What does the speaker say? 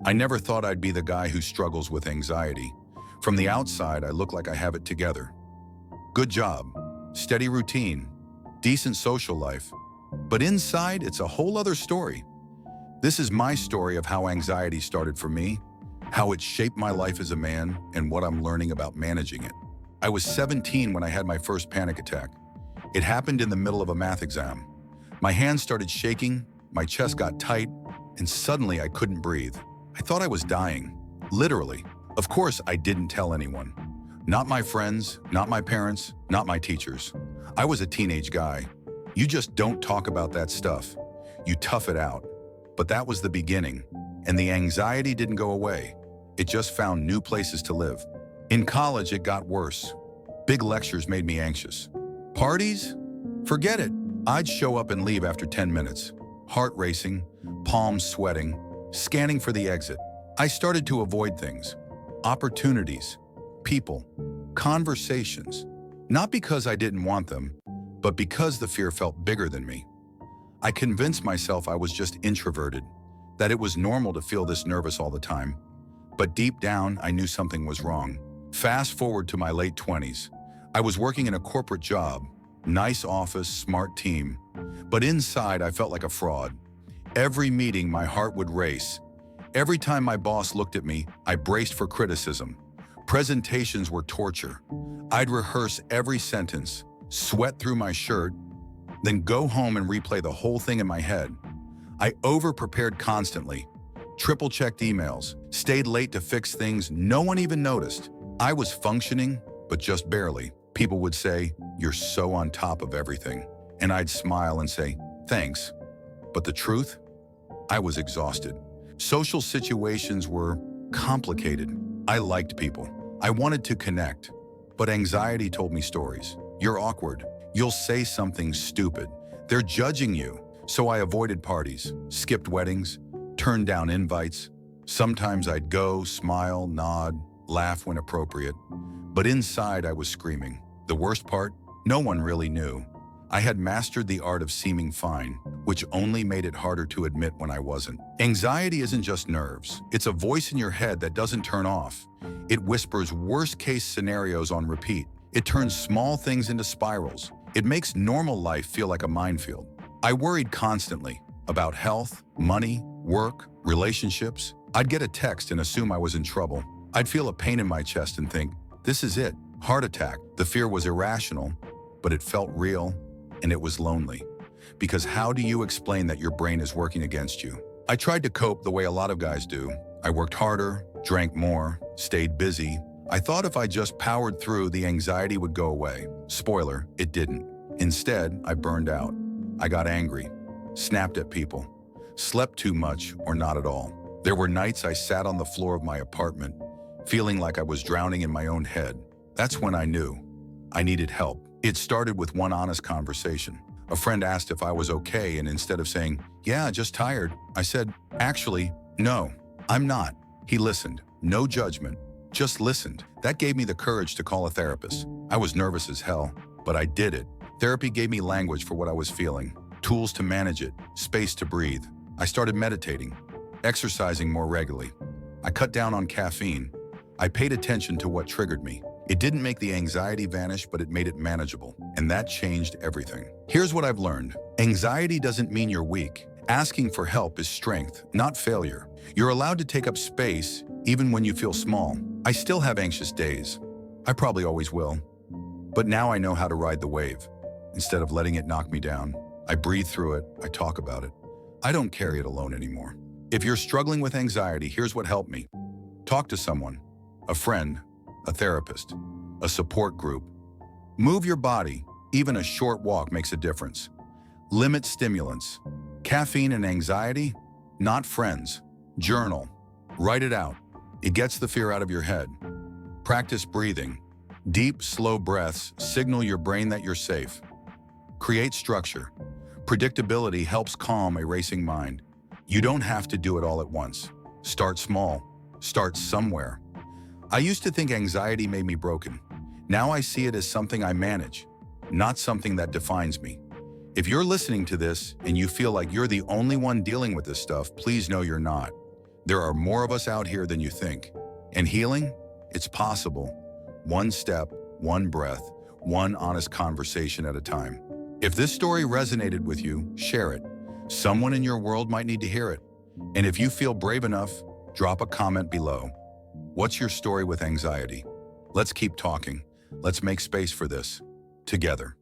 I never thought I'd be the guy who struggles with anxiety. From the outside, I look like I have it together. Good job, steady routine, decent social life. But inside, it's a whole other story. This is my story of how anxiety started for me, how it shaped my life as a man, and what I'm learning about managing it. I was 17 when I had my first panic attack. It happened in the middle of a math exam. My hands started shaking, my chest got tight, and suddenly I couldn't breathe. I thought I was dying, literally. Of course, I didn't tell anyone. Not my friends, not my parents, not my teachers. I was a teenage guy. You just don't talk about that stuff. You tough it out. But that was the beginning, and the anxiety didn't go away. It just found new places to live. In college, it got worse. Big lectures made me anxious. Parties? Forget it. I'd show up and leave after 10 minutes. Heart racing, palms sweating, scanning for the exit. I started to avoid things. Opportunities, people, conversations. Not because I didn't want them, but because the fear felt bigger than me. I convinced myself I was just introverted, that it was normal to feel this nervous all the time. But deep down, I knew something was wrong. Fast forward to my late 20s. I was working in a corporate job, nice office, smart team. But inside, I felt like a fraud. Every meeting, my heart would race. Every time my boss looked at me, I braced for criticism. Presentations were torture. I'd rehearse every sentence, sweat through my shirt, then go home and replay the whole thing in my head. I over-prepared constantly, triple-checked emails, stayed late to fix things no one even noticed. I was functioning, but just barely. People would say, "You're so on top of everything." And I'd smile and say, "Thanks." But the truth? I was exhausted. Social situations were complicated. I liked people. I wanted to connect. But anxiety told me stories. You're awkward. You'll say something stupid. They're judging you. So I avoided parties, skipped weddings, turned down invites. Sometimes I'd go, smile, nod, laugh when appropriate. But inside I was screaming. The worst part? No one really knew. I had mastered the art of seeming fine, which only made it harder to admit when I wasn't. Anxiety isn't just nerves. It's a voice in your head that doesn't turn off. It whispers worst-case scenarios on repeat. It turns small things into spirals. It makes normal life feel like a minefield. I worried constantly about health, money, work, relationships. I'd get a text and assume I was in trouble. I'd feel a pain in my chest and think, this is it, heart attack. The fear was irrational, but it felt real, and it was lonely. Because how do you explain that your brain is working against you? I tried to cope the way a lot of guys do. I worked harder, drank more, stayed busy. I thought if I just powered through, the anxiety would go away. Spoiler, it didn't. Instead, I burned out. I got angry, snapped at people, slept too much or not at all. There were nights I sat on the floor of my apartment, feeling like I was drowning in my own head. That's when I knew I needed help. It started with one honest conversation. A friend asked if I was okay, and instead of saying, "Yeah, just tired," I said, "Actually, no, I'm not." He listened, no judgment, just listened. That gave me the courage to call a therapist. I was nervous as hell, but I did it. Therapy gave me language for what I was feeling, tools to manage it, space to breathe. I started meditating, exercising more regularly. I cut down on caffeine. I paid attention to what triggered me. It didn't make the anxiety vanish, but it made it manageable, and that changed everything. Here's what I've learned. Anxiety doesn't mean you're weak. Asking for help is strength, not failure. You're allowed to take up space, even when you feel small. I still have anxious days. I probably always will. But now I know how to ride the wave. Instead of letting it knock me down, I breathe through it, I talk about it. I don't carry it alone anymore. If you're struggling with anxiety, here's what helped me. Talk to someone, a friend, a therapist, a support group. Move your body. Even a short walk makes a difference. Limit stimulants. Caffeine and anxiety? Not friends. Journal. Write it out. It gets the fear out of your head. Practice breathing. Deep, slow breaths signal your brain that you're safe. Create structure. Predictability helps calm a racing mind. You don't have to do it all at once. Start small. Start somewhere. I used to think anxiety made me broken. Now I see it as something I manage, not something that defines me. If you're listening to this and you feel like you're the only one dealing with this stuff, please know you're not. There are more of us out here than you think. And healing? It's possible. One step, one breath, one honest conversation at a time. If this story resonated with you, share it. Someone in your world might need to hear it. And if you feel brave enough, drop a comment below. What's your story with anxiety? Let's keep talking. Let's make space for this together.